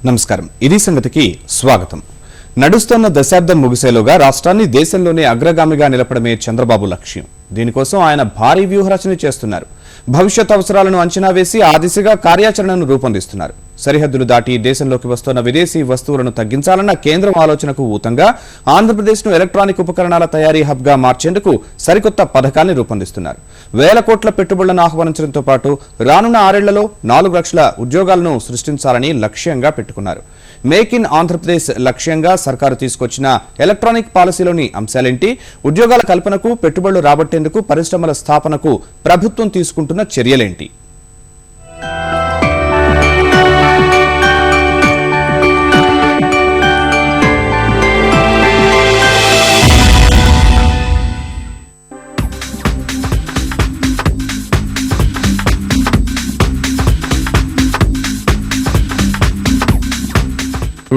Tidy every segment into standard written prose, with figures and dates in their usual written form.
నమస్కారం. ఇది సంగతికి స్వాగతం. నడుస్తున్న దశాబ్దం ముగిసేలోగా రాష్ట్రాన్ని దేశంలోనే అగ్రగామిగా నిలపడమే చంద్రబాబు లక్ష్యం. దీనికోసం ఆయన భారీ వ్యూహరచన చేస్తున్నారు. భవిష్యత్ అవసరాలను అంచనా వేసి ఆ దిశగా కార్యాచరణను రూపొందిస్తున్నారు. సరిహద్దులు దాటి దేశంలోకి వస్తున్న విదేశీ వస్తువులను తగ్గించాలన్న కేంద్రం ఆలోచనకు ఊతంగా ఆంధ్రప్రదేశ్ను ఎలక్ట్రానిక్ ఉపకరణాల తయారీ హబ్గా మార్చేందుకు సరికొత్త పథకాన్ని రూపొందిస్తున్నారు. వేల కోట్ల పెట్టుబడులను ఆహ్వానించడంతో పాటు రానున్న 6 ఏళ్లలో 4 లక్షల ఉద్యోగాలను సృష్టించాలని లక్ష్యంగా పెట్టుకున్నారు. మేక్ ఇన్ ఆంధ్రప్రదేశ్ లక్ష్యంగా సర్కారు తీసుకొచ్చిన ఎలక్ట్రానిక్ పాలసీలోని అంశాలేంటి? ఉద్యోగాల కల్పనకు, పెట్టుబడులు రాబట్టేందుకు, పరిశ్రమల స్థాపనకు ప్రభుత్వం తీసుకుంటున్న చర్యలేంటి?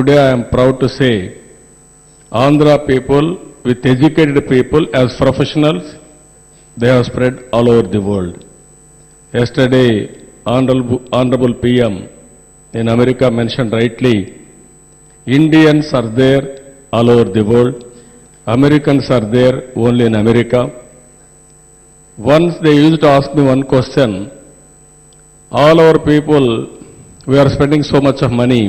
Today I am proud to say, Andhra people with educated people as professionals, they have spread all over the world. Yesterday, Honorable PM in America mentioned rightly, Indians are there all over the world, Americans are there only in America. Once they used to ask me one question, all our people, we are spending so much of money,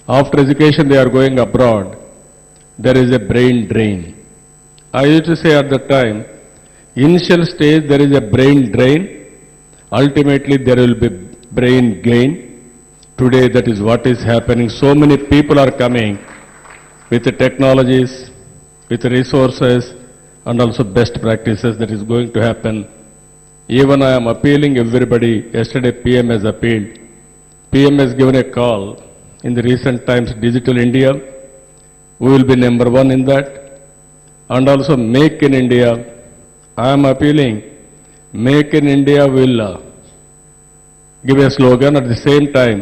after education they are going abroad, there is a brain drain. I used to say at that time, initial stage there is a brain drain, ultimately there will be brain gain. Today that is what is happening. So many people are coming with the technologies, with the resources and also best practices that is going to happen. Even I am appealing everybody, yesterday PM has appealed, PM has given a call. In the recent times, Digital India, we will be #1 in that. And also Make in India, I am appealing, Make in India will give a slogan. At the same time,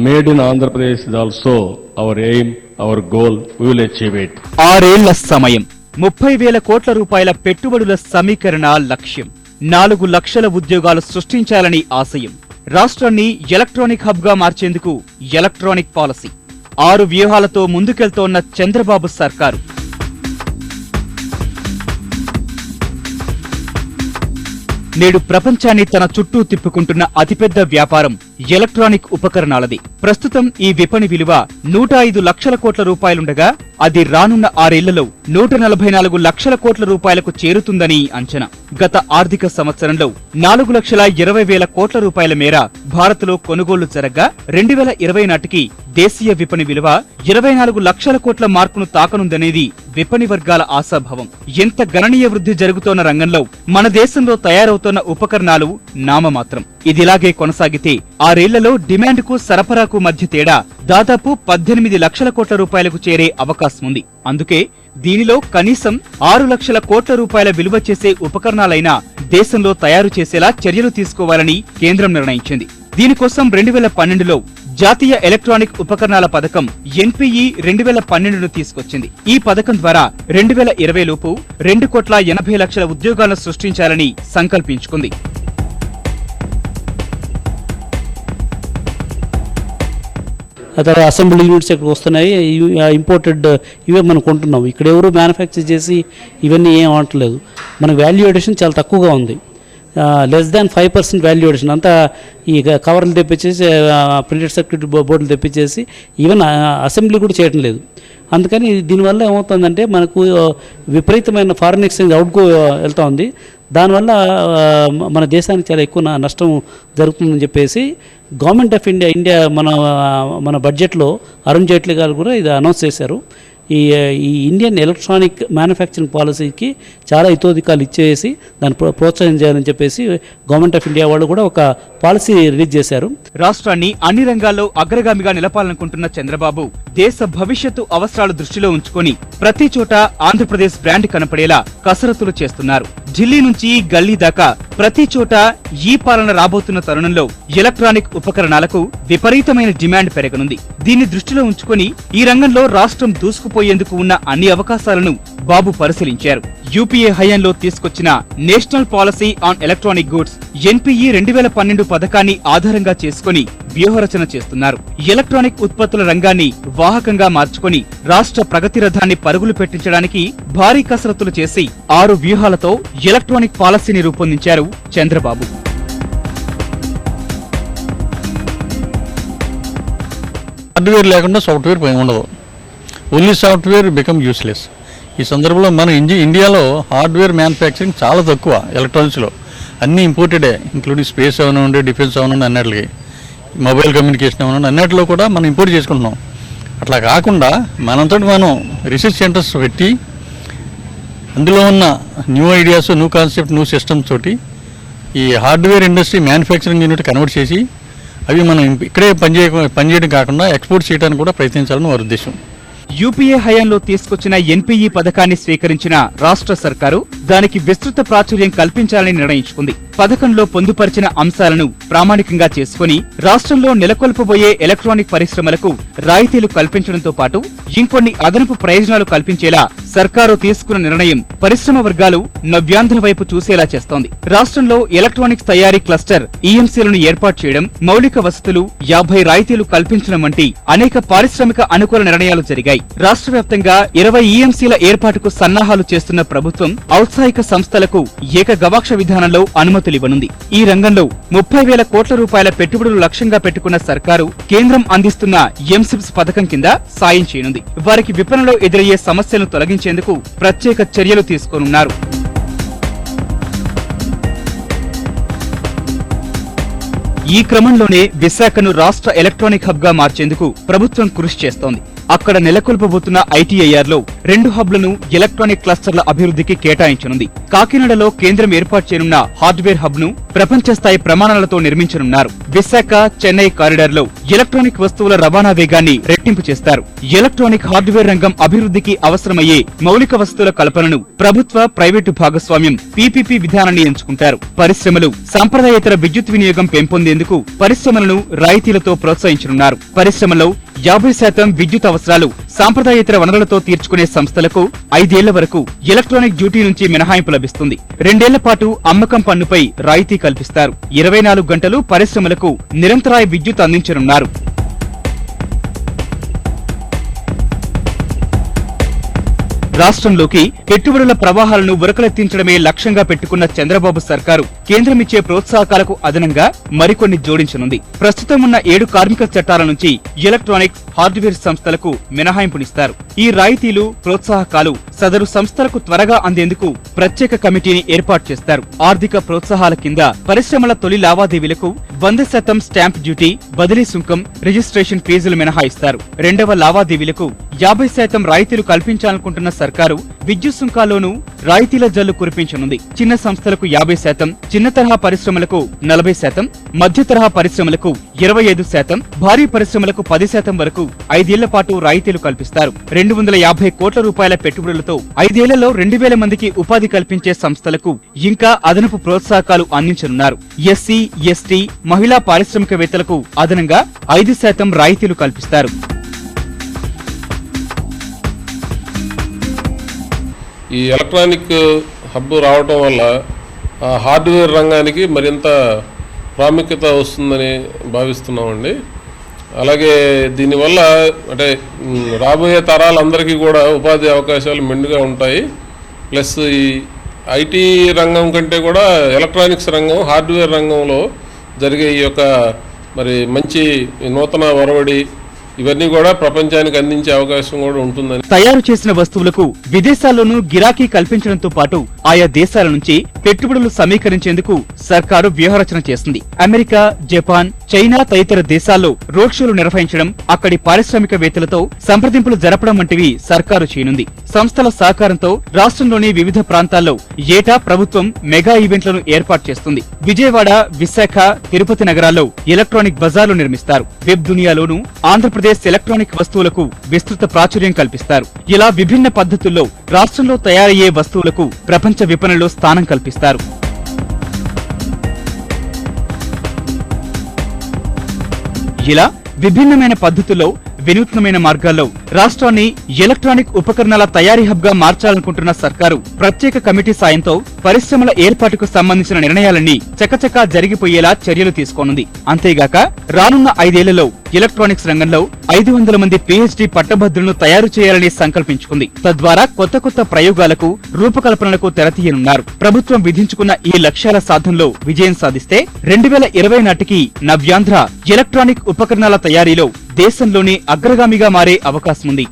Made in Andhra Pradesh is also our aim, our goal, we will achieve it. 6 ఏళ్ల సమయం, 30,000 కోట్ల రూపాయల పెట్టుబడుల సమీకరణ లక్ష్యం, 4 లక్షల ఉద్యోగాలు సృష్టించాలని ఆశయం. రాష్ట్రాన్ని ఎలక్ట్రానిక్ హబ్ గా మార్చేందుకు ఎలక్ట్రానిక్ పాలసీ, 6 వ్యూహాలతో ముందుకెళ్తోన్న చంద్రబాబు సర్కారు. నేడు ప్రపంచాన్ని తన చుట్టూ తిప్పుకుంటున్న అతిపెద్ద వ్యాపారం ఎలక్ట్రానిక్ ఉపకరణాలది. ప్రస్తుతం ఈ విపణి విలువ 105 లక్షల కోట్ల రూపాయలుండగా అది రానున్న 6 ఏళ్లలో 144 లక్షల కోట్ల రూపాయలకు చేరుతుందని అంచనా. గత ఆర్థిక సంవత్సరంలో 4,20,000 కోట్ల రూపాయల మేర భారత్లో కొనుగోళ్లు జరగ్గా 2020 నాటికి దేశీయ విపణి విలువ 24 లక్షల కోట్ల మార్కును తాకనుందనేది విపణి వర్గాల ఆశాభావం. ఎంత గణనీయ వృద్ధి జరుగుతోన్న రంగంలో మన దేశంలో తయారవుతోన్న ఉపకరణాలు నామమాత్రం. ఇదిలాగే కొనసాగితే 6 ఏళ్లలో డిమాండ్కు సరఫరాకు మధ్య తేడా దాదాపు 18 లక్షల కోట్ల రూపాయలకు చేరే అవకాశం ఉంది. అందుకే దీనిలో కనీసం 6 లక్షల కోట్ల రూపాయల విలువ చేసే ఉపకరణాలైనా దేశంలో తయారు చేసేలా చర్యలు తీసుకోవాలని కేంద్రం నిర్ణయించింది. దీనికోసం 2012లో జాతీయ ఎలక్ట్రానిక్ ఉపకరణాల పథకం NPE 2012ను తీసుకొచ్చింది. ఈ పథకం ద్వారా 2020 లోపు 2,80,00,000 ఉద్యోగాలను సృష్టించాలని సంకల్పించుకుంది. తర్వాత అసెంబ్లీ యూనిట్స్ ఇక్కడ వస్తున్నాయి, ఇంపోర్టెడ్ ఇవే మనం కొంటున్నాం. ఇక్కడ ఎవరు మ్యానుఫ్యాక్చర్ చేసి ఇవన్నీ ఏం అనట్లేదు. మన వాల్యూ అడిషన్ చాలా తక్కువగా ఉంది, లెస్ దాన్ 5% వాల్యూ అడిషన్. అంతా ఈ కవర్లు తెప్పించేసి, ప్రింటెడ్ సర్క్యూట్ బోర్డులు తెప్పించేసి ఈవెన్ అసెంబ్లీ కూడా చేయడం లేదు. అందుకని దీనివల్ల ఏమవుతుందంటే మనకు విపరీతమైన ఫారిన్ ఎక్స్చేంజ్ అవుట్గో వెళ్తూ ఉంది. దానివల్ల మన దేశానికి చాలా ఎక్కువ నష్టం జరుగుతుందని చెప్పేసి గవర్నమెంట్ ఆఫ్ ఇండియా మన బడ్జెట్లో అరుణ్ జైట్లీ గారు కూడా ఇది అనౌన్స్ చేశారు. ఈ ఇండియన్ ఎలక్ట్రానిక్ మ్యానుఫ్యాక్చరింగ్ పాలసీకి చాలా హితోధికాలు ఇచ్చేసి దాన్ని ప్రోత్సహం చేయాలని చెప్పేసి గవర్నమెంట్ ఆఫ్ ఇండియా వాళ్ళు కూడా ఒక పాలసీ రిలీజ్ చేశారు. రాష్ట్రాన్ని అన్ని రంగాల్లో అగ్రగామిగా నిలపాలనుకుంటున్న చంద్రబాబు దేశ భవిష్యత్తు అవసరాలు దృష్టిలో ఉంచుకొని ప్రతి చోట ఆంధ్రప్రదేశ్ బ్రాండ్ కనపడేలా కసరత్తులు చేస్తున్నారు. ఢిల్లీ నుంచి నుంచి గల్లీ దాకా ప్రతి చోట ఈ పాలన రాబోతున్న తరుణంలో ఎలక్ట్రానిక్ ఉపకరణాలకు విపరీతమైన డిమాండ్ పెరగనుంది. దీన్ని దృష్టిలో ఉంచుకొని ఈ రంగంలో రాష్ట్రం దూసుకుపోయేందుకు ఉన్న అన్ని అవకాశాలను బాబు పరిశీలించారు. యూపీఏ హయాంలో తీసుకొచ్చిన national policy on electronic goods NPE 2012 పథకాన్ని ఆధారంగా చేసుకుని వ్యూహరచన చేస్తున్నారు. ఎలక్ట్రానిక్ ఉత్పత్తుల రంగాన్ని వాహకంగా మార్చుకొని రాష్ట్ర ప్రగతి రథాన్ని పరుగులు పెట్టించడానికి భారీ కసరత్తులు చేసి 6 వ్యూహాలతో ఎలక్ట్రానిక్ పాలసీని రూపొందించారు చంద్రబాబు. హార్డ్వేర్ లేకుండా సాఫ్ట్వేర్ ఉండదు. Only software become useless. ఈ సందర్భంలో మన ఇండియాలో హార్డ్వేర్ మ్యానుఫ్యాక్చరింగ్ చాలా తక్కువ. ఎలక్ట్రానిక్స్లో అన్నీ ఇంపోర్టెడే, ఇంక్లూడింగ్ స్పేస్ అవనండి, డిఫెన్స్ అవనండి, అన్నిటికి మొబైల్ కమ్యూనికేషన్ అవనండి, అన్నిటిలో కూడా మనం ఇంపోర్ట్ చేసుకుంటున్నాం. అట్లా కాకుండా మనంతో మనం రీసెర్చ్ సెంటర్స్ పెట్టి అందులో ఉన్న new ideas, new concept, new systems తోటి ఈ hardware industry manufacturing unit convert చేసి అవి మనం ఇక్కడే పనిచేయడం కాకుండా ఎక్స్పోర్ట్ చేయడానికి కూడా ప్రయత్నించాలని వారి ఉద్దేశం. యూపీఏ హయాంలో తీసుకొచ్చిన ఎన్పీఈ పథకాన్ని స్వీకరించిన రాష్ట్ర సర్కారు దానికి విస్తృత ప్రాచుర్యం కల్పించాలని నిర్ణయించుకుంది. పథకంలో పొందుపరిచిన అంశాలను ప్రామాణికంగా చేసుకుని రాష్ట్రంలో నెలకొల్పబోయే ఎలక్ట్రానిక్ పరిశ్రమలకు రాయితీలు కల్పించడంతో పాటు ఇంకొన్ని అదనపు ప్రయోజనాలు కల్పించేలా సర్కారు తీసుకున్న నిర్ణయం పరిశ్రమ వర్గాలు నవ్యాంధ్ర వైపు చూసేలా చేస్తోంది. రాష్ట్రంలో ఎలక్ట్రానిక్స్ తయారీ క్లస్టర్ ఈఎంసీలను ఏర్పాటు చేయడం, మౌలిక వసతులు, 50 రాయితీలు కల్పించడం వంటి అనేక పారిశ్రామిక అనుకూల నిర్ణయాలు జరిగాయి. రాష్ట్ర వ్యాప్తంగా 20 ఈఎంసీల ఏర్పాటుకు సన్నాహాలు చేస్తున్న ప్రభుత్వం ఔత్సాహిక సంస్థలకు ఏక గవాక్ష విధానంలో అనుమతులివ్వనుంది. ఈ రంగంలో 30,000 కోట్ల రూపాయల పెట్టుబడులు లక్ష్యంగా పెట్టుకున్న సర్కారు కేంద్రం అందిస్తున్న ఎంసిప్స్ పథకం కింద సాయం చేయనుంది. వారికి విపణిలో ఎదురయ్యే సమస్యలను తొలగించేందుకు ప్రత్యేక చర్యలు తీసుకోనున్నారు. ఈ క్రమంలోనే విశాఖను రాష్ట్ర ఎలక్ట్రానిక్ హబ్ గా మార్చేందుకు ప్రభుత్వం కృషి చేస్తోంది. అక్కడ నెలకొల్పబోతున్న ఐటీఐఆర్ లో 2 హబ్లను ఎలక్ట్రానిక్ క్లస్టర్ల అభివృద్ధికి కేటాయించనుంది. కాకినాడలో కేంద్రం ఏర్పాటు చేయనున్న హార్డ్వేర్ హబ్ ను ప్రపంచ స్థాయి ప్రమాణాలతో నిర్మించనున్నారు. విశాఖ చెన్నై కారిడార్ లో ఎలక్ట్రానిక్ వస్తువుల రవాణా వేగాన్ని రెట్టింపు చేస్తారు. ఎలక్ట్రానిక్ హార్డ్వేర్ రంగం అభివృద్ధికి అవసరమయ్యే మౌలిక వస్తువుల కల్పనను ప్రభుత్వ ప్రైవేటు భాగస్వామ్యం పీపీపీ విధానాన్ని ఎంచుకుంటారు. పరిశ్రమలు సాంప్రదాయేతర విద్యుత్ వినియోగం పెంపొందేందుకు పరిశ్రమలను రాయితీలతో ప్రోత్సహించనున్నారు. పరిశ్రమలో 50% విద్యుత్ అవసరాలు సాంప్రదాయేతర వనరులతో తీర్చుకునే సంస్థలకు 5 ఏళ్ల వరకు ఎలక్ట్రానిక్ డ్యూటీ నుంచి మినహాయింపు లభిస్తుంది. 2 ఏళ్ల పాటు అమ్మకం పన్నుపై రాయితీ కల్పిస్తారు. 24 గంటలు పరిశ్రమలకు నిరంతరాయ విద్యుత్ అందించనున్నారు. రాష్ట్రంలోకి పెట్టుబడుల ప్రవాహాలను ఉరకలెత్తించడమే లక్ష్యంగా పెట్టుకున్న చంద్రబాబు సర్కారు కేంద్రమిచ్చే ప్రోత్సాహకాలకు అదనంగా మరికొన్ని జోడించనుంది. ప్రస్తుతం ఉన్న 7 కార్మిక చట్టాల నుంచి ఎలక్ట్రానిక్స్, హార్డ్వేర్ సంస్థలకు మినహాయింపునిస్తారు. ఈ రాయితీలు, ప్రోత్సాహకాలు సదరు సంస్థలకు త్వరగా అందేందుకు ప్రత్యేక కమిటీని ఏర్పాటు చేస్తారు. ఆర్థిక ప్రోత్సాహాల కింద పరిశ్రమల తొలి లావాదేవీలకు 100% స్టాంప్ డ్యూటీ, బదిలీ సుంకం, రిజిస్ట్రేషన్ ఫీజులు మినహాయిస్తారు. రెండవ లావాదేవీలకు 50% రాయితీలు కల్పించాలనుకుంటున్న సర్కారు విద్యుత్ సుంకాల్లోనూ రాయితీల జల్లు కురిపించనుంది. చిన్న సంస్థలకు 50%, చిన్న తరహా పరిశ్రమలకు 40%, మధ్య తరహా పరిశ్రమలకు 25%, భారీ పరిశ్రమలకు 10% వరకు 5 ఏళ్ల పాటు రాయితీలు కల్పిస్తారు. 250 కోట్ల రూపాయల పెట్టుబడులతో 5 ఏళ్లలో 2,000 మందికి ఉపాధి కల్పించే సంస్థలకు ఇంకా అదనపు ప్రోత్సాహకాలు అందించనున్నారు. ఎస్సీ, ఎస్టీ, మహిళా పారిశ్రామికవేత్తలకు అదనంగా 5% రాయితీలు కల్పిస్తారు. ఈ ఎలక్ట్రానిక్ హబ్ రావటం వల్ల హార్డ్వేర్ రంగానికి మరింత ప్రాముఖ్యత వస్తుందని భావిస్తున్నామండి. అలాగే దీనివల్ల అంటే రాబోయే తరాలందరికీ కూడా ఉపాధి అవకాశాలు మెండుగా ఉంటాయి. ప్లస్ ఈ ఐటీ రంగం కంటే కూడా ఎలక్ట్రానిక్స్ రంగం, హార్డ్వేర్ రంగంలో జరిగే ఈ యొక్క మరి మంచి నూతన ఒరవడి ఇవన్నీ కూడా ప్రపంచానికి అందించే అవకాశం కూడా ఉంటుందని. తయారు చేసిన వస్తువులకు విదేశాల్లోనూ గిరాకీ కల్పించడంతో పాటు ఆయా దేశాల నుంచి పెట్టుబడులు సమీకరించేందుకు సర్కారు వ్యూహరచన చేస్తుంది. అమెరికా, జపాన్, చైనా తదితర దేశాల్లో రోడ్ షోలు నిర్వహించడం, అక్కడి పారిశ్రామికవేత్తలతో సంప్రదింపులు జరపడం వంటివి సర్కారు చేయనుంది. సంస్థల సహకారంతో రాష్ట్రంలోని వివిధ ప్రాంతాల్లో ఏటా ప్రభుత్వం మెగా ఈవెంట్లను ఏర్పాటు చేస్తుంది. విజయవాడ, విశాఖ, తిరుపతి నగరాల్లో ఎలక్ట్రానిక్ బజార్లు నిర్మిస్తారు. వెబ్ దునియాలోనూ ఆంధ్రప్రదేశ్ ఎలక్ట్రానిక్ వస్తువులకు విస్తృత ప్రాచుర్యం కల్పిస్తారు. ఇలా విభిన్న పద్ధతుల్లో రాష్ట్రంలో తయారయ్యే వస్తువులకు ప్రపంచ విపణిలో స్థానం కల్పిస్తారు. ప్రకటిస్తారు. ఇలా విభిన్నమైన పద్ధతుల్లో వినూత్నమైన మార్గాల్లో రాష్ట్రాన్ని ఎలక్ట్రానిక్ ఉపకరణాల తయారీ హబ్ గా మార్చాలనుకుంటున్న సర్కారు ప్రత్యేక కమిటీ సాయంతో పరిశ్రమల ఏర్పాటుకు సంబంధించిన నిర్ణయాలన్నీ చకచకా జరిగిపోయేలా చర్యలు తీసుకోనుంది. అంతేగాక రానున్న 5 ఏళ్లలో ఎలక్ట్రానిక్స్ రంగంలో 500 మంది PhD పట్టభద్రులను తయారు చేయాలని సంకల్పించుకుంది. తద్వారా కొత్త కొత్త ప్రయోగాలకు రూపకల్పనలకు తెరతీయనున్నారు. ప్రభుత్వం విధించుకున్న ఈ లక్ష్యాల సాధనలో విజయం సాధిస్తే 2020 నాటికి నవ్యాంధ్ర ఎలక్ట్రానిక్ ఉపకరణాల తయారీలో దేశంలోనే అగ్రగామిగా మారే అవకాశం ఉంది.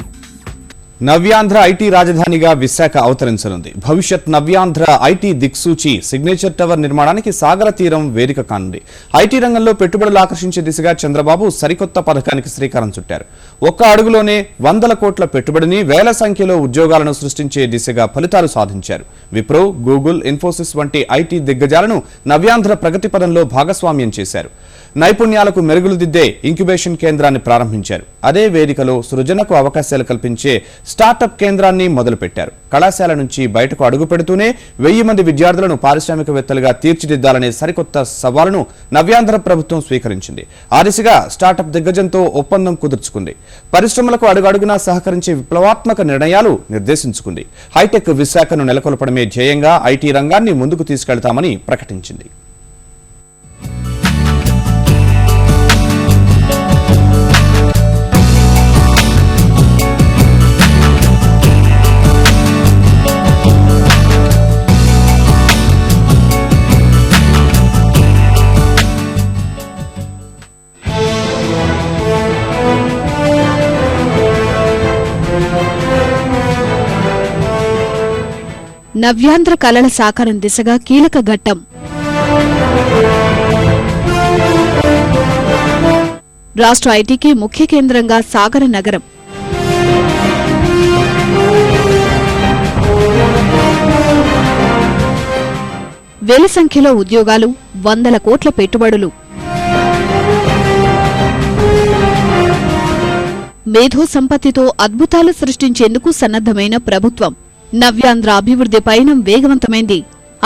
నవ్యాంధ్ర ఐటీ రాజధానిగా విశాఖ అవతరించనుంది. భవిష్యత్ నవ్యాంధ్ర ఐటీ దిక్సూచి సిగ్నేచర్ టవర్ నిర్మాణానికి సాగర తీరం వేదిక కానుంది. ఐటీ రంగంలో పెట్టుబడులు ఆకర్షించే దిశగా చంద్రబాబు సరికొత్త పథకానికి శ్రీకారం చుట్టారు. ఒక్క అడుగులోనే 100 కోట్ల పెట్టుబడిని, వేల సంఖ్యలో ఉద్యోగాలను సృష్టించే దిశగా ఫలితాలు సాధించారు. విప్రో, గూగుల్, ఇన్ఫోసిస్ వంటి ఐటీ దిగ్గజాలను నవ్యాంధ్ర ప్రగతి పదంలో భాగస్వామ్యం చేశారు. నైపుణ్యాలకు మెరుగులు దిద్దే ఇంక్యుబేషన్ కేంద్రాన్ని ప్రారంభించారు. అదే వేదికలో సృజనకు అవకాశాలు కల్పించే స్టార్టప్ కేంద్రాన్ని మొదలుపెట్టారు. కళాశాల నుంచి బయటకు అడుగు పెడుతూనే 1000 మంది విద్యార్థులను పారిశ్రామికవేత్తలుగా తీర్చిదిద్దాలనే సరికొత్త సవాలును నవ్యాంధ్ర ప్రభుత్వం స్వీకరించింది. ఆ దిశగా స్టార్టప్ దిగ్గజంతో ఒప్పందం కుదుర్చుకుంది. పరిశ్రమలకు అడుగడుగునా సహకరించే విప్లవాత్మక నిర్ణయాలు నిర్దేశించుకుంది. హైటెక్ విశాఖను నెలకొల్పడమే ధ్యేయంగా ఐటీ రంగాన్ని ముందుకు తీసుకెళ్తామని ప్రకటించింది. నవ్యాంధ్ర కళల సాకారం దిశగా కీలక ఘట్టం. రాష్ట్ర ఐటీకి ముఖ్య కేంద్రంగా సాగర నగరం. వేల సంఖ్యలో ఉద్యోగాలు, 100 కోట్ల పెట్టుబడులు. మేధో సంపత్తితో అద్భుతాలు సృష్టించేందుకు సన్నద్ధమైన ప్రభుత్వం. నవ్యాంధ్ర అభివృద్ధి పయనం వేగవంతమైంది.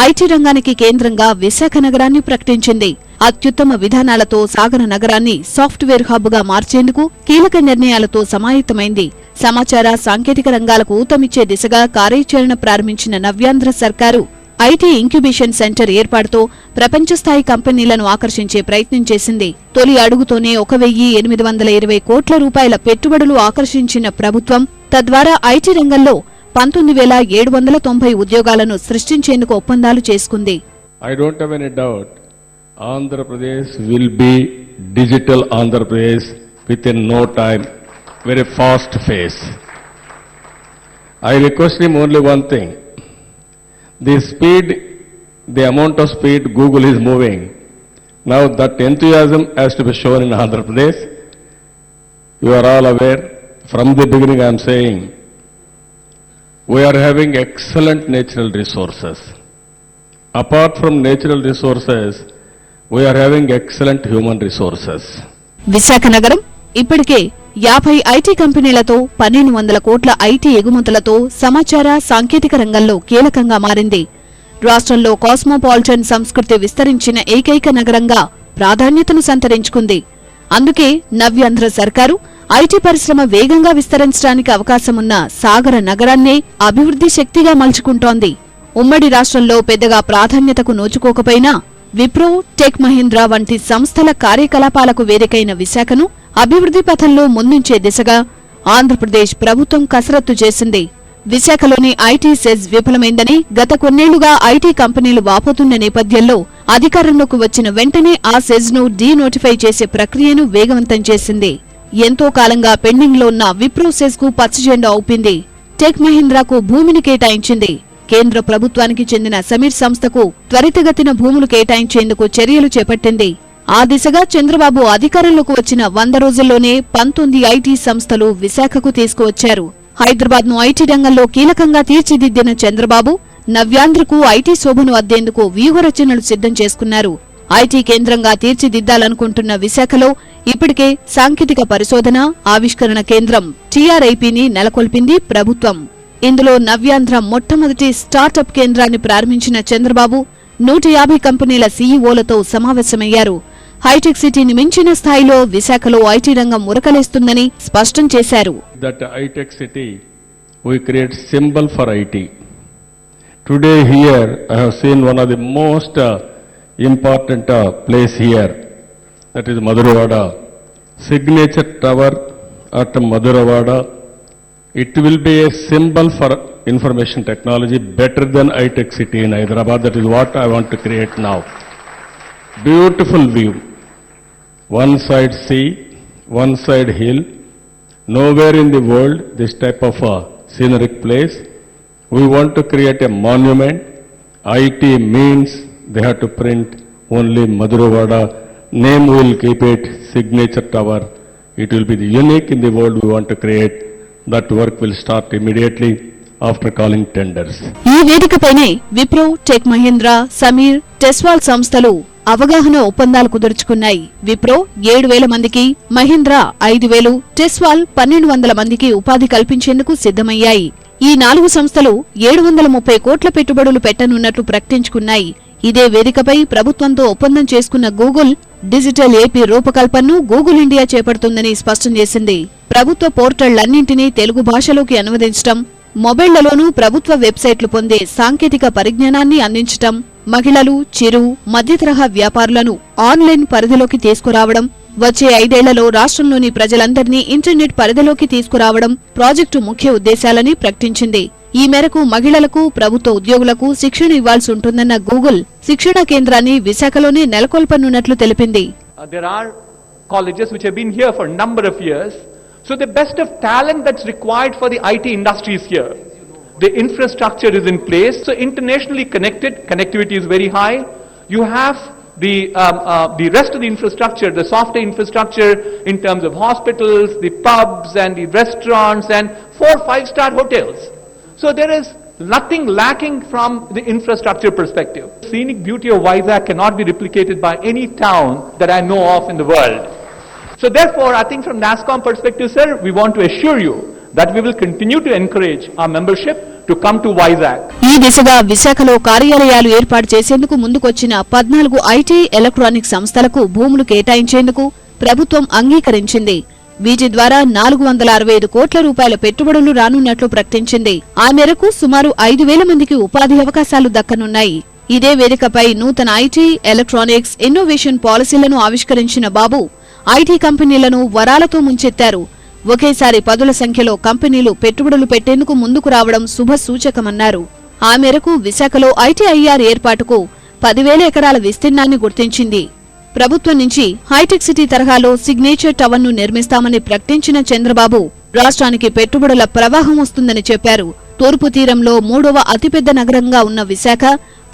ఐటీ రంగానికి కేంద్రంగా విశాఖ నగరాన్ని ప్రకటించింది. అత్యుత్తమ విధానాలతో సాగర నగరాన్ని సాఫ్ట్వేర్ హబ్ గా మార్చేందుకు కీలక నిర్ణయాలతో సమాయత్తమైంది. సమాచార సాంకేతిక రంగాలకు ఊతమిచ్చే దిశగా కార్యాచరణ ప్రారంభించిన నవ్యాంధ్ర సర్కారు ఐటీ ఇంక్యుబేషన్ సెంటర్ ఏర్పాటుతో ప్రపంచస్థాయి కంపెనీలను ఆకర్షించే ప్రయత్నం చేసింది. తొలి అడుగుతోనే 1820 కోట్ల రూపాయల పెట్టుబడులు ఆకర్షించిన ప్రభుత్వం తద్వారా ఐటీ రంగంలో 19,790 ఉద్యోగాలను సృష్టించేందుకు ఒప్పందాలు చేసుకుంది. I don't have any doubt Andhra Pradesh will be digital Andhra Pradesh within no time, very fast pace. I request him only one thing. The speed, the amount of speed Google is moving, now that enthusiasm has to be shown in Andhra Pradesh. You are all aware, from the beginning I am saying, we are having excellent natural resources. Apart from natural resources, we are having excellent human resources. Visakha నగరం ఇప్పటికే 50 IT కంపెనీలతో 1200 కోట్ల IT ఎగుమతులతో సమాచార సాంకేతిక రంగంలో కీలకంగా మారింది. రాష్ట్రంలో కాస్మోపాలిటన్ సంస్కృతి విస్తరించిన ఏకైక నగరంగా ప్రాధాన్యతను సంతరించుకుంది. అందుకే నవ్యాంధ్ర సర్కారు ఐటీ పరిశ్రమ వేగంగా విస్తరించడానికి అవకాశమున్న సాగర నగరాన్నే అభివృద్ధి శక్తిగా మలుచుకుంటోంది. ఉమ్మడి రాష్ట్రంలో పెద్దగా ప్రాధాన్యతకు నోచుకోకపోయినా విప్రో, టెక్ మహీంద్రా వంటి సంస్థల కార్యకలాపాలకు వేదికైన విశాఖను అభివృద్ధి పథంలో ముందుంచే దిశగా ఆంధ్రప్రదేశ్ ప్రభుత్వం కసరత్తు చేసింది. విశాఖలోని ఐటీ సెజ్ విఫలమైందని గత కొన్నేళ్లుగా ఐటీ కంపెనీలు వాపోతున్న నేపథ్యంలో అధికారంలోకి వచ్చిన వెంటనే ఆ సెజ్ ను డీనోటిఫై చేసే ప్రక్రియను వేగవంతం చేసింది. ఎంతో కాలంగా పెండింగ్ లో ఉన్న విప్రో సెజ్ కు పచ్చజెండా ఊపింది. టెక్ మహీంద్రాకు భూమిని కేటాయించింది. కేంద్ర ప్రభుత్వానికి చెందిన సమీర్ సంస్థకు త్వరితగతిన భూములు కేటాయించేందుకు చర్యలు చేపట్టింది. ఆ దిశగా చంద్రబాబు అధికారంలోకి వచ్చిన 100 రోజుల్లోనే 19 ఐటీ సంస్థలు విశాఖకు తీసుకువచ్చారు. హైదరాబాద్ ను ఐటీ రంగంలో కీలకంగా తీర్చిదిద్దిన చంద్రబాబు నవ్యాంధ్రకు ఐటీ శోభను అద్దేందుకు వ్యూహరచనలు సిద్ధం చేసుకున్నారు. ఐటీ కేంద్రంగా తీర్చిదిద్దాలనుకుంటున్న విశాఖలో ఇప్పటికే సాంకేతిక పరిశోధన, ఆవిష్కరణ కేంద్రం TRIPని నెలకొల్పింది ప్రభుత్వం. ఇందులో నవ్యాంధ్ర మొట్టమొదటి స్టార్టప్ కేంద్రాన్ని ప్రారంభించిన చంద్రబాబు 150 కంపెనీల సీఈఓలతో సమావేశమయ్యారు. హైటెక్ సిటీని మించిన స్థాయిలో విశాఖలో ఐటీ రంగం ఉరకలేస్తుందని స్పష్టం చేశారు. That high-tech city, we create symbol for IT. Today here, I have seen one of the most important place here, that is Maduravada. Signature Tower at Maduravada. It will be a symbol for information technology better than high-tech city in Hyderabad. That is what I want to create now. Beautiful view. One side sea, one side hill. Nowhere in the world this type of a scenic place. We want to create a monument. IT means they have to print only Maduravada. Name we will keep it Signature Tower. It will be the unique in the world we want to create. That work will start immediately after calling tenders. ఈ వేదికపైనే Wipro, tech Mahindra, Sameer, టెస్వాల్ సంస్థలు అవగాహన ఒప్పందాలు కుదుర్చుకున్నాయి. విప్రో 7,000 మందికి, మహీంద్రా 5,000, టెస్వాల్ 1,200 మందికి ఉపాధి కల్పించేందుకు సిద్ధమయ్యాయి. ఈ 4 సంస్థలు 730 కోట్ల పెట్టుబడులు పెట్టనున్నట్లు ప్రకటించుకున్నాయి. ఇదే వేదికపై ప్రభుత్వంతో ఒప్పందం చేసుకున్న గూగుల్ డిజిటల్ ఏపీ రూపకల్పనను గూగుల్ ఇండియా చేపడుతుందని స్పష్టం చేసింది. ప్రభుత్వ పోర్టళ్లన్నింటినీ తెలుగు భాషలోకి అనువదించడం, మొబైళ్లలోనూ ప్రభుత్వ వెబ్సైట్లు పొందే సాంకేతిక పరిజ్ఞానాన్ని అందించటం, మహిళలు, చిరు, మధ్యతరహా వ్యాపారులను ఆన్లైన్ పరిధిలోకి తీసుకురావడం, వచ్చే 5 ఏళ్లలో రాష్ట్రంలోని ప్రజలందరినీ ఇంటర్నెట్ పరిధిలోకి తీసుకురావడం ప్రాజెక్టు ముఖ్య ఉద్దేశాలని ప్రకటించింది. ఈ మేరకు మహిళలకు, ప్రభుత్వ ఉద్యోగులకు శిక్షణ ఇవ్వాల్సి ఉంటుందన్న గూగుల్ శిక్షణా కేంద్రాన్ని విశాఖలోనే నెలకొల్పనున్నట్లు తెలిపింది. There are colleges which have been here for a number of years. So the best of talent that's required for the IT industry is here. The infrastructure is in place, so internationally connected, connectivity is very high. You have the rest of the infrastructure, the software infrastructure in terms of hospitals, the pubs and the restaurants and 4-5-star hotels. So there is nothing lacking from the infrastructure perspective. The scenic beauty of Vizag cannot be replicated by any town that I know of in the world. So therefore, I think from NASSCOM perspective, sir, we want to assure you that we will continue to encourage our membership to come to Vizag. ఈ దిశగా విశాఖలో కార్యాలయాలు ఏర్పాటు చేసేందుకు ముందుకొచ్చిన 14 IT, electronic సంస్థలకు భూములు కేటాయించేందుకు ప్రభుత్వం అంగీకరించింది. వీటి ద్వారా 465 కోట్ల రూపాయల పెట్టుబడులు రానున్నట్లు ప్రకటించింది. ఆ మేరకు సుమారు 5,000 మందికి ఉపాధి అవకాశాలు దక్కనున్నాయి. ఇదే వేదికపై నూతన ఐటీ, ఎలక్ట్రానిక్స్, ఇన్నోవేషన్ పాలసీలను ఆవిష్కరించిన బాబు ఐటీ కంపెనీలను వరాలతో ముంచెత్తారు. ఒకేసారి 10ల సంఖ్యలో కంపెనీలు పెట్టుబడులు పెట్టేందుకు ముందుకు రావడం శుభ సూచకమన్నారు. ఆ మేరకు విశాఖలో ఐటీఐఆర్ ఏర్పాటుకు 10,000 ఎకరాల విస్తీర్ణాన్ని గుర్తించింది. ప్రభుత్వం నుంచి హైటెక్ సిటీ తరహాలో సిగ్నేచర్ టవర్ను నిర్మిస్తామని ప్రకటించిన చంద్రబాబు రాష్ట్రానికి పెట్టుబడుల ప్రవాహం వస్తుందని చెప్పారు. తూర్పు తీరంలో 3వ అతిపెద్ద నగరంగా ఉన్న విశాఖ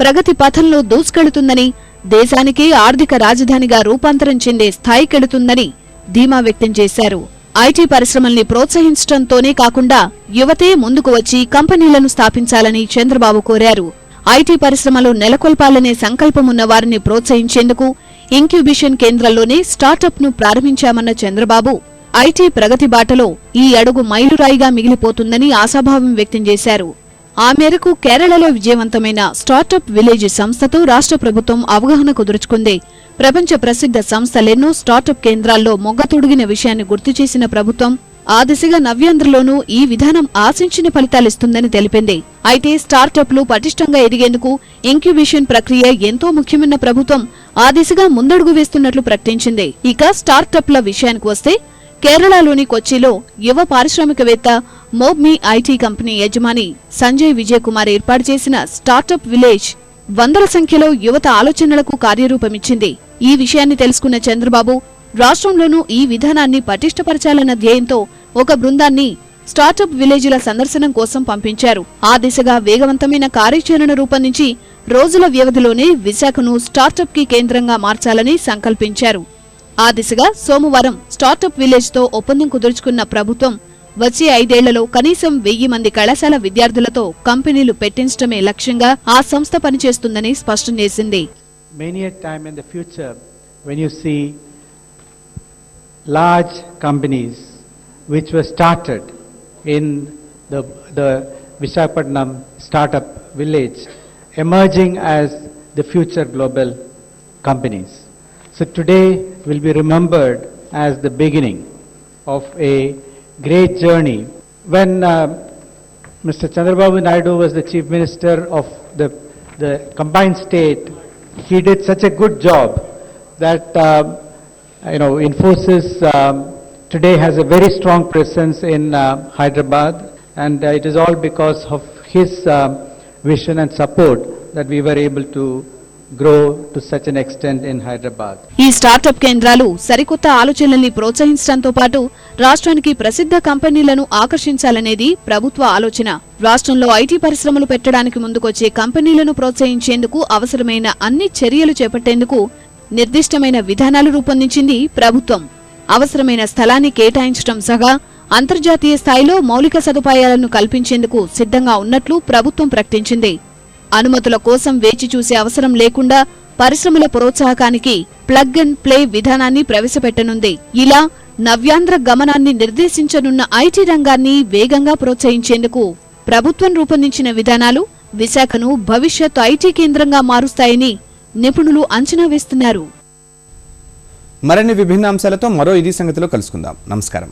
ప్రగతి పథంలో దూసుకెళుతుందని, దేశానికి ఆర్థిక రాజధానిగా రూపాంతరం చెందే స్థాయికెళుతుందని ధీమా వ్యక్తం చేశారు. ఐటీ పరిశ్రమల్ని ప్రోత్సహించడంతోనే కాకుండా యువతే ముందుకు వచ్చి కంపెనీలను స్థాపించాలని చంద్రబాబు కోరారు. ఐటీ పరిశ్రమలు నెలకొల్పాలనే సంకల్పమున్న వారిని ప్రోత్సహించేందుకు ఇంక్యుబేషన్ కేంద్రంలోనే స్టార్టప్ ను ప్రారంభించామన్న చంద్రబాబు ఐటీ ప్రగతి బాటలో ఈ అడుగు మైలురాయిగా మిగిలిపోతుందని ఆశాభావం వ్యక్తం చేశారు. ఆ మేరకు కేరళలో విజయవంతమైన స్టార్టప్ విలేజ్ సంస్థతో రాష్ట్ర ప్రభుత్వం అవగాహన కుదుర్చుకుంది. ప్రపంచ ప్రసిద్ధ సంస్థలెన్నో స్టార్టప్ కేంద్రాల్లో మొగ్గతొడిగిన విషయాన్ని గుర్తు చేసిన ప్రభుత్వం ఆ దిశగా నవ్యాంధ్రలోనూ ఈ విధానం ఆశించిన ఫలితాలిస్తుందని తెలిపింది. అయితే స్టార్టప్లు పటిష్టంగా ఎదిగేందుకు ఇంక్యుబేషన్ ప్రక్రియ ఎంతో ముఖ్యమైన ప్రభుత్వం ఆ దిశగా ముందడుగు వేస్తున్నట్లు ప్రకటించింది. ఇక స్టార్టప్ల విషయానికి వస్తే కేరళలోని కొచ్చిలో యువ పారిశ్రామికవేత్త మోబ్మీ ఐటీ కంపెనీ యజమాని సంజయ్ విజయ్ కుమార్ ఏర్పాటు చేసిన స్టార్టప్ విలేజ్ 100ల సంఖ్యలో యువత ఆలోచనలకు కార్యరూపమిచ్చింది. ఈ విషయాన్ని తెలుసుకున్న చంద్రబాబు రాష్ట్రంలోనూ ఈ విధానాన్ని పటిష్టపరచాలన్న ధ్యేయంతో ఒక బృందాన్ని స్టార్టప్ విలేజ్ల సందర్శనం కోసం పంపించారు. ఆ దిశగా వేగవంతమైన కార్యాచరణ రూపొందించి రోజుల వ్యవధిలోనే విశాఖను స్టార్టప్ కి కేంద్రంగా మార్చాలని సంకల్పించారు. ఆ దిశగా సోమవారం స్టార్టప్ విలేజ్ తో ఒప్పందం కుదుర్చుకున్న ప్రభుత్వం వచ్చే 5 ఏళ్లలో కనీసం 1000 మంది కళాశాల విద్యార్థులతో కంపెనీలు పెట్టించడమే లక్ష్యంగా ఆ సంస్థ పనిచేస్తుందని స్పష్టం చేసింది. Many a time in the future, when you see large companies which were started in Visakhapatnam startup village emerging as the future global companies. So today will be remembered as the beginning of a great journey. When Mr. Chandrababu Naidu was the Chief Minister of the combined state, he did such a good job that Infosys today has a very strong presence in Hyderabad, and it is all because of his vision and support that we were able to grow to such an extent in Hyderabad. ఈ startup కేంద్రాలు సరికొత్త ఆలోచనల్ని ప్రోత్సహించడంతో పాటు రాష్ట్రానికి ప్రసిద్ధ కంపెనీలను ఆకర్షించాలనేది ప్రభుత్వ ఆలోచన. రాష్ట్రంలో ఐటీ పరిశ్రమలు పెట్టడానికి ముందుకొచ్చే కంపెనీలను ప్రోత్సహించేందుకు అవసరమైన అన్ని చర్యలు చేపట్టేందుకు నిర్దిష్టమైన విధానాలు రూపొందించింది ప్రభుత్వం. అవసరమైన స్థలాన్ని కేటాయించడం సహా అంతర్జాతీయ స్థాయిలో మౌలిక సదుపాయాలను కల్పించేందుకు సిద్ధంగా ఉన్నట్లు ప్రభుత్వం ప్రకటించింది. అనుమతుల కోసం వేచి చూసే అవసరం లేకుండా పరిశ్రమల ప్రోత్సాహకానికి ప్లగ్ అండ్ ప్లే విధానాన్ని ప్రవేశపెట్టనుంది. ఇలా నవ్యాంధ్ర గమనాన్ని నిర్దేశించనున్న ఐటీ రంగాన్ని వేగంగా ప్రోత్సహించేందుకు ప్రభుత్వం రూపొందించిన విధానాలు విశాఖను భవిష్యత్ ఐటీ కేంద్రంగా మారుస్తాయని నిపుణులు అంచనా వేస్తున్నారు. మరిన్ని విభిన్న అంశాలతో మరో ఇది సంగతిలో కలుసుకుందాం. నమస్కారం.